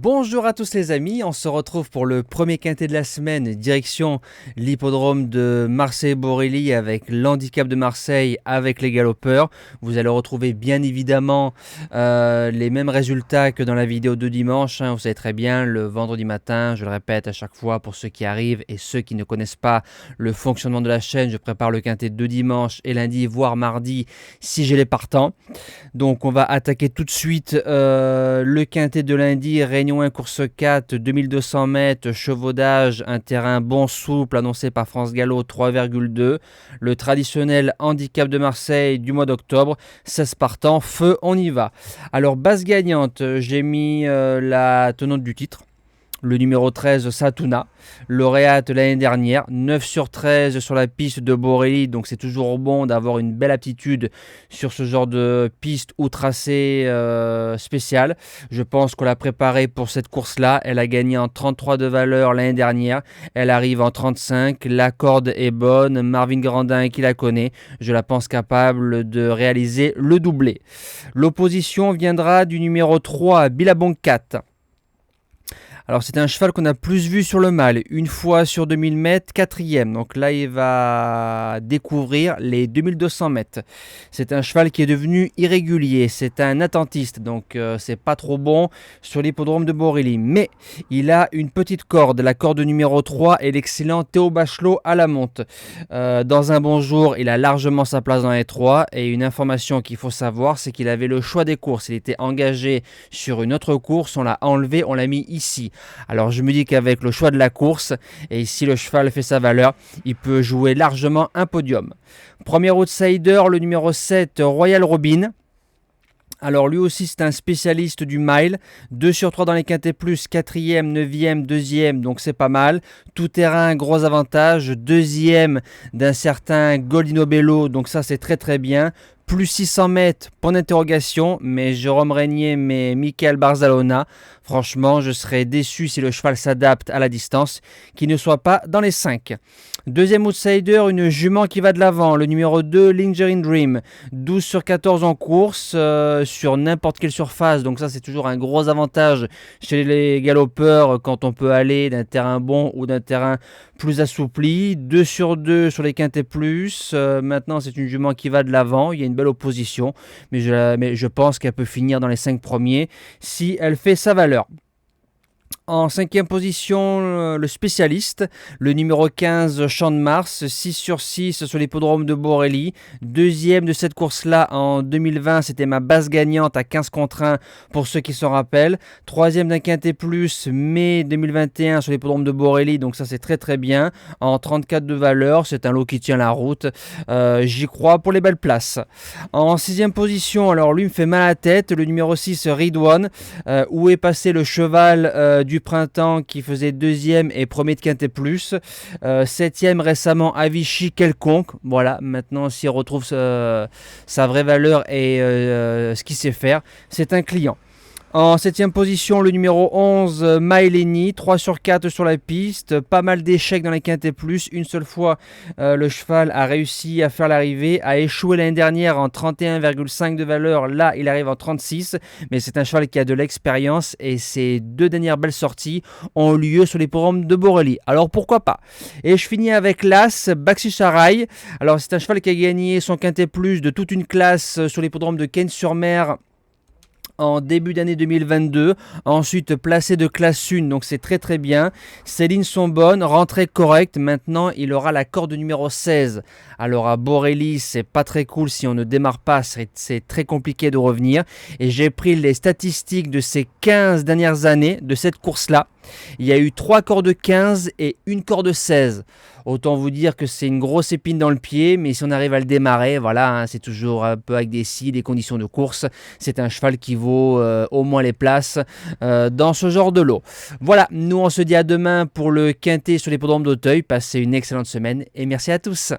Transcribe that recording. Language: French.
Bonjour à tous les amis, on se retrouve pour le premier quintet de la semaine, direction l'hippodrome de Marseille-Borély avec l'handicap de Marseille avec les galopeurs. Vous allez retrouver bien évidemment les mêmes résultats que dans la vidéo de dimanche. Vous savez très bien, le vendredi matin, je le répète à chaque fois pour ceux qui arrivent et ceux qui ne connaissent pas le fonctionnement de la chaîne, je prépare le quintet de dimanche et lundi, voire mardi si j'ai les partants. Donc on va attaquer tout de suite le quintet de lundi, Réunion 1, course 4, 2200 mètres, chevaudage, un terrain bon souple annoncé par France Gallo 3,2. Le traditionnel handicap de Marseille du mois d'octobre, 16 partants, feu, on y va. Alors base gagnante, j'ai mis la tenante du titre. Le numéro 13, Satuna, lauréate l'année dernière, 9 sur 13 sur la piste de Borély, donc c'est toujours bon d'avoir une belle aptitude sur ce genre de piste ou tracé spécial. Je pense qu'on l'a préparée pour cette course-là, elle a gagné en 33 de valeur l'année dernière, elle arrive en 35, la corde est bonne, Marvin Grandin qui la connaît, je la pense capable de réaliser le doublé. L'opposition viendra du numéro 3, Billabong 4. Alors c'est un cheval qu'on a plus vu sur le mâle, une fois sur 2000 mètres, quatrième. Donc là il va découvrir les 2200 mètres. C'est un cheval qui est devenu irrégulier, c'est un attentiste, donc c'est pas trop bon sur l'hippodrome de Borély. Mais il a une petite corde, la corde numéro 3 et l'excellent Théo Bachelot à la monte. Dans un bon jour, il a largement sa place dans les 3 et une information qu'il faut savoir, c'est qu'il avait le choix des courses. Il était engagé sur une autre course, on l'a enlevé, on l'a mis ici. Alors je me dis qu'avec le choix de la course, et si le cheval fait sa valeur, il peut jouer largement un podium. Premier outsider, le numéro 7, Royal Robin. Alors lui aussi c'est un spécialiste du mile, 2 sur 3 dans les quintets plus, 4e, 9e, 2e, donc c'est pas mal. Tout terrain, gros avantage, 2e d'un certain Goldino Bello, donc ça c'est très très bien. Plus 600 mètres, point d'interrogation, mais Jérôme Régnier, mais Michael Barzalona, franchement, je serais déçu si le cheval s'adapte à la distance, qu'il ne soit pas dans les 5. Deuxième outsider, une jument qui va de l'avant, le numéro 2, Lingering Dream, 12 sur 14 en course, sur n'importe quelle surface, donc ça c'est toujours un gros avantage chez les galopeurs quand on peut aller d'un terrain bon ou d'un terrain plus assoupli. 2 sur 2 sur les quintets plus, maintenant c'est une jument qui va de l'avant, il y a une belle opposition, mais je pense qu'elle peut finir dans les 5 premiers si elle fait sa valeur. En 5e position, le spécialiste, le numéro 15, Champ de Mars, 6 sur 6 sur l'hippodrome de Borély. Deuxième de cette course-là en 2020, c'était ma base gagnante à 15 contre 1 pour ceux qui s'en rappellent. Troisième d'un quintet plus, mai 2021 sur l'hippodrome de Borély, donc ça c'est très très bien. En 34 de valeur, c'est un lot qui tient la route. J'y crois pour les belles places. En 6e position, alors lui me fait mal à la tête, le numéro 6, Ridwan, où est passé le cheval du printemps qui faisait 2e et premier de quintet plus, 7e récemment à Vichy quelconque. Voilà, maintenant s'il retrouve sa vraie valeur et ce qu'il sait faire, c'est un client. En 7e position, le numéro 11, Maeleni, 3 sur 4 sur la piste, pas mal d'échecs dans les quintets plus. Une seule fois, le cheval a réussi à faire l'arrivée, a échoué l'année dernière en 31,5 de valeur. Là, il arrive en 36, mais c'est un cheval qui a de l'expérience et ses 2 dernières belles sorties ont eu lieu sur l'hippodrome de Borély. Alors pourquoi pas? Et je finis avec l'As, Baxi-Charaï. Alors c'est un cheval qui a gagné son quintet plus de toute une classe sur l'hippodrome de Cannes-sur-Mer en début d'année 2022, ensuite placé de classe 1, donc c'est très très bien. Ses lignes sont bonnes, rentrée correcte, maintenant il aura la corde numéro 16. Alors à Borély, c'est pas très cool si on ne démarre pas, c'est très compliqué de revenir. Et j'ai pris les statistiques de ces 15 dernières années de cette course-là. Il y a eu 3 cordes 15 et une corde 16. Autant vous dire que c'est une grosse épine dans le pied, mais si on arrive à le démarrer, voilà, c'est toujours un peu avec des scies, des conditions de course. C'est un cheval qui vaut au moins les places dans ce genre de lot. Voilà, nous on se dit à demain pour le quintet sur l'hippodrome d'Auteuil. Passez une excellente semaine et merci à tous.